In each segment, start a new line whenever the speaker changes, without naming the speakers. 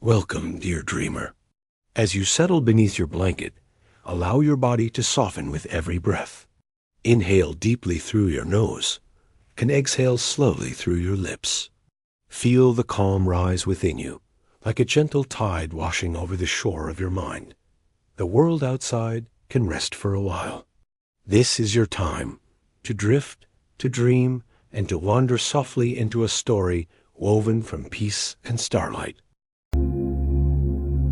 Welcome, dear dreamer. As you settle beneath your blanket, allow your body to soften with every breath. Inhale deeply through your nose and exhale slowly through your lips. Feel the calm rise within you, like a gentle tide washing over the shore of your mind. The world outside can rest for a while. This is your time to drift, to dream, and to wander softly into a story woven from peace and starlight.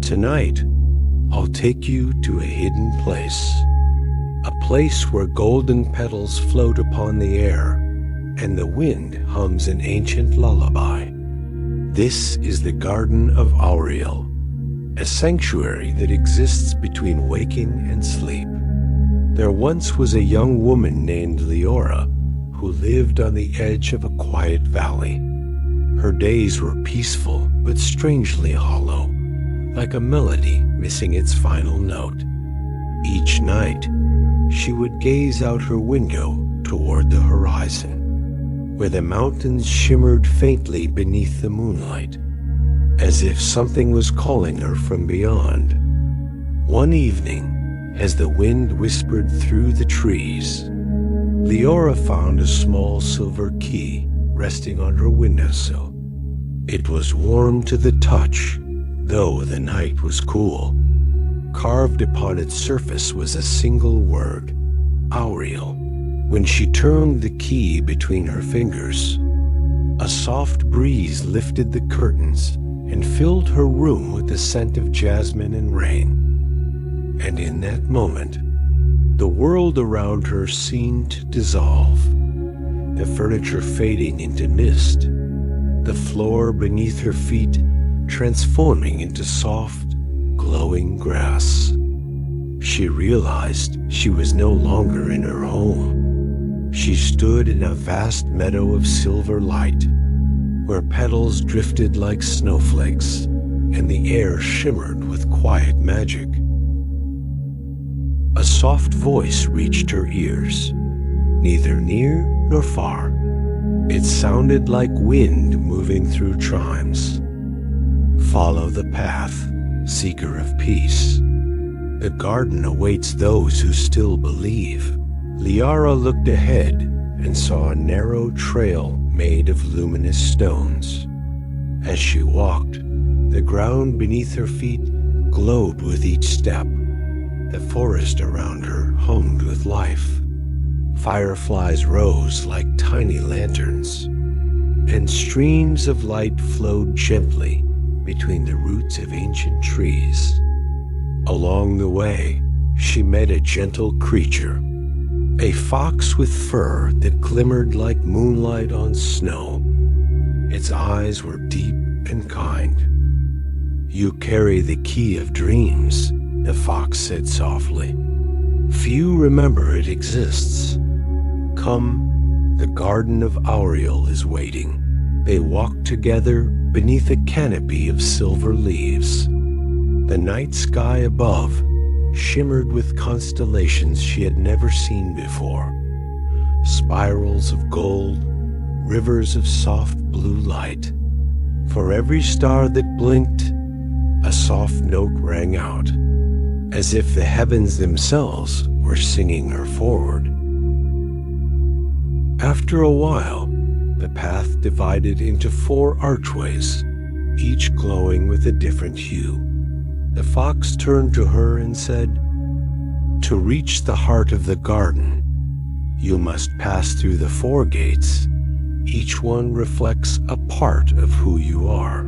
Tonight, I'll take you to a hidden place. A place where golden petals float upon the air and the wind hums an ancient lullaby. This is the Garden of Auriel, a sanctuary that exists between waking and sleep. There once was a young woman named Liora who lived on the edge of a quiet valley. Her days were peaceful but strangely hollow, like a melody missing its final note. Each night, she would gaze out her window toward the horizon, where the mountains shimmered faintly beneath the moonlight, as if something was calling her from beyond. One evening, as the wind whispered through the trees, Liora found a small silver key resting on her windowsill. It was warm to the touch, though the night was cool. Carved upon its surface was a single word, Auriel. When she turned the key between her fingers, a soft breeze lifted the curtains and filled her room with the scent of jasmine and rain. And in that moment, the world around her seemed to dissolve, the furniture fading into mist, the floor beneath her feet transforming into soft, glowing grass. She realized she was no longer in her home. She stood in a vast meadow of silver light, where petals drifted like snowflakes and the air shimmered with quiet magic. A soft voice reached her ears, neither near nor far. It sounded like wind moving through chimes. Follow the path, seeker of peace. The garden awaits those who still believe. Liora looked ahead and saw a narrow trail made of luminous stones. As she walked, the ground beneath her feet glowed with each step. The forest around her hummed with life. Fireflies rose like tiny lanterns, and streams of light flowed gently between the roots of ancient trees. Along the way, she met a gentle creature, a fox with fur that glimmered like moonlight on snow. Its eyes were deep and kind. "You carry the key of dreams," the fox said softly. "Few remember it exists. Come, the Garden of Auriel is waiting." They walked together beneath a canopy of silver leaves. The night sky above shimmered with constellations she had never seen before. Spirals of gold, rivers of soft blue light. For every star that blinked, a soft note rang out, as if the heavens themselves were singing her forward. After a while, the path divided into 4 archways, each glowing with a different hue. The fox turned to her and said, "To reach the heart of the garden, you must pass through the 4 gates. Each one reflects a part of who you are."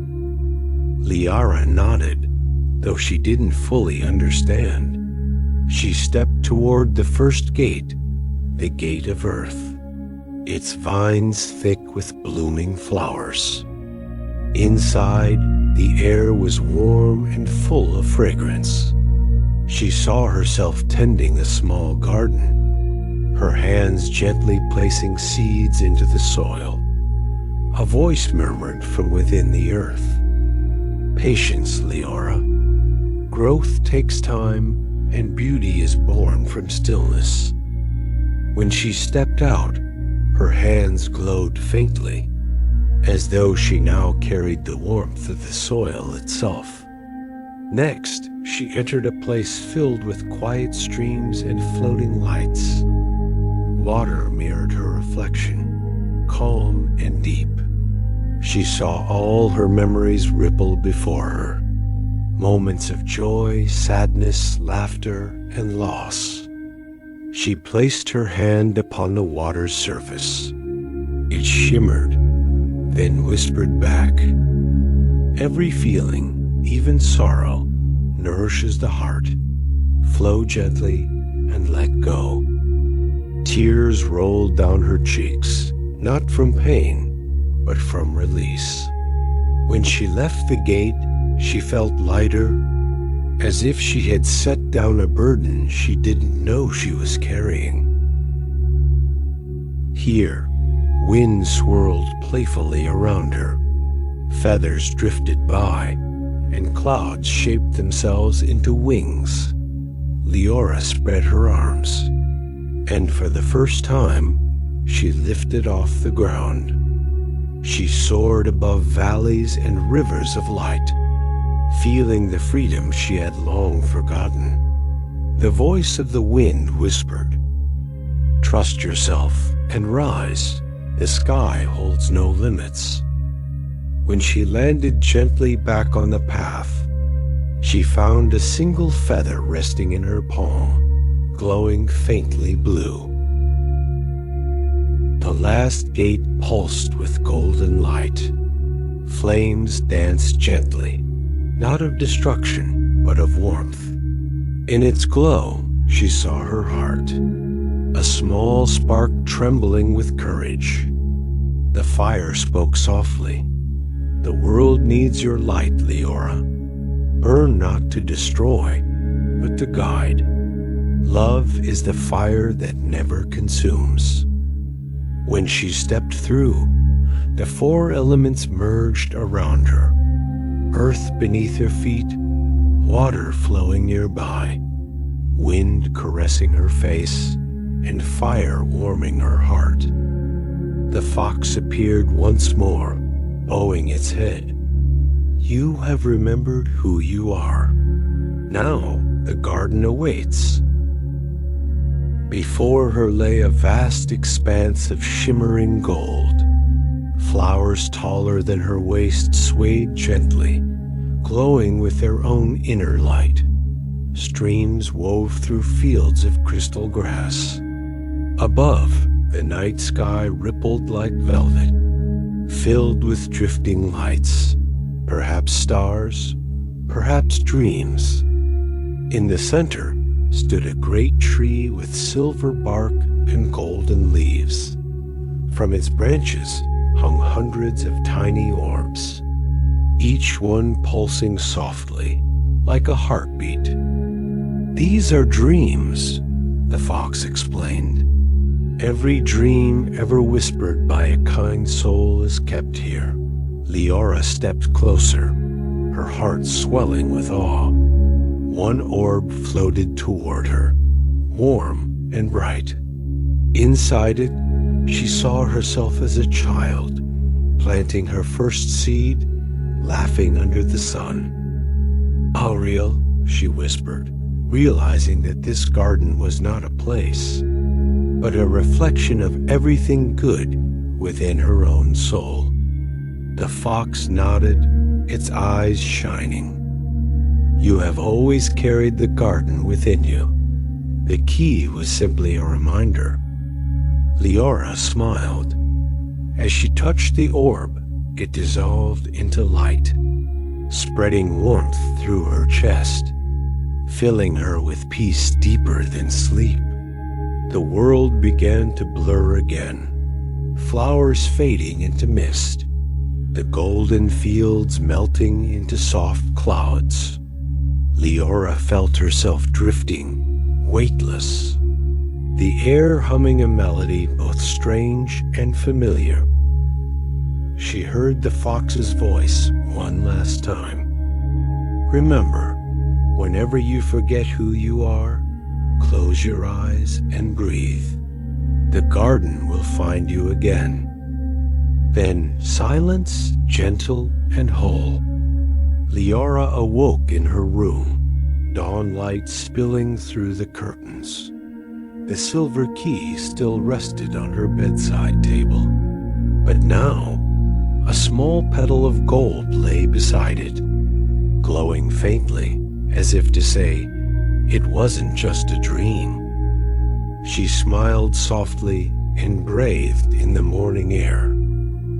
Liora nodded, though she didn't fully understand. She stepped toward the first gate, the gate of earth, its vines thick with blooming flowers. Inside, the air was warm and full of fragrance. She saw herself tending a small garden, her hands gently placing seeds into the soil. A voice murmured from within the earth, "Patience, Liora. Growth takes time, and beauty is born from stillness." When she stepped out, her hands glowed faintly. as though she now carried the warmth of the soil itself. Next, she entered a place filled with quiet streams and floating lights. Water mirrored her reflection, calm and deep. She saw all her memories ripple before her. Moments of joy, sadness, laughter, and loss. She placed her hand upon the water's surface. It shimmered, then whispered back. Every feeling, even sorrow, nourishes the heart. Flow gently and let go. Tears rolled down her cheeks, not from pain, but from release. When she left the gate, she felt lighter, as if she had set down a burden she didn't know she was carrying. Here, wind swirled playfully around her. Feathers drifted by, and clouds shaped themselves into wings. Liora spread her arms, and for the first time, she lifted off the ground. She soared above valleys and rivers of light, feeling the freedom she had long forgotten. The voice of the wind whispered, "Trust yourself and rise. The sky holds no limits." When she landed gently back on the path, she found a single feather resting in her palm, glowing faintly blue. The last gate pulsed with golden light. Flames danced gently, not of destruction, but of warmth. In its glow, she saw her heart, a small spark trembling with courage. The fire spoke softly. "The world needs your light, Liora. Burn not to destroy, but to guide. Love is the fire that never consumes." When she stepped through, the four elements merged around her. Earth beneath her feet, water flowing nearby, wind caressing her face, and fire warming her heart. The fox appeared once more, bowing its head. "You have remembered who you are. Now the garden awaits." Before her lay a vast expanse of shimmering gold. Flowers taller than her waist swayed gently, glowing with their own inner light. Streams wove through fields of crystal grass. Above, the night sky rippled like velvet, filled with drifting lights, perhaps stars, perhaps dreams. In the center stood a great tree with silver bark and golden leaves. From its branches hung hundreds of tiny orbs, each one pulsing softly, like a heartbeat. "These are dreams," the fox explained. "Every dream ever whispered by a kind soul is kept here." Liora stepped closer, her heart swelling with awe. One orb floated toward her, warm and bright. Inside it, she saw herself as a child, planting her first seed, laughing under the sun. "Auriel," she whispered, realizing that this garden was not a place, but a reflection of everything good within her own soul. The fox nodded, its eyes shining. "You have always carried the garden within you. The key was simply a reminder." Liora smiled. As she touched the orb, it dissolved into light, spreading warmth through her chest, filling her with peace deeper than sleep. The world began to blur again, flowers fading into mist, the golden fields melting into soft clouds. Liora felt herself drifting, weightless, the air humming a melody both strange and familiar. She heard the fox's voice one last time. "Remember, whenever you forget who you are, close your eyes and breathe. The garden will find you again." Then silence, gentle and whole. Liora awoke in her room, dawn light spilling through the curtains. The silver key still rested on her bedside table, but now a small petal of gold lay beside it, glowing faintly as if to say, it wasn't just a dream. She smiled softly and breathed in the morning air.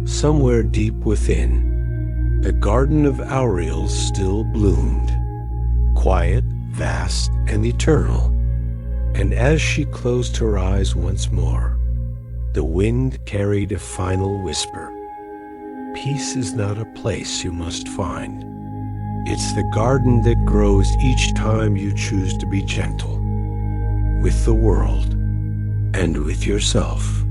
Somewhere deep within, the Garden of Auriel still bloomed, quiet, vast, and eternal. And as she closed her eyes once more, the wind carried a final whisper. Peace is not a place you must find. It's the garden that grows each time you choose to be gentle with the world and with yourself.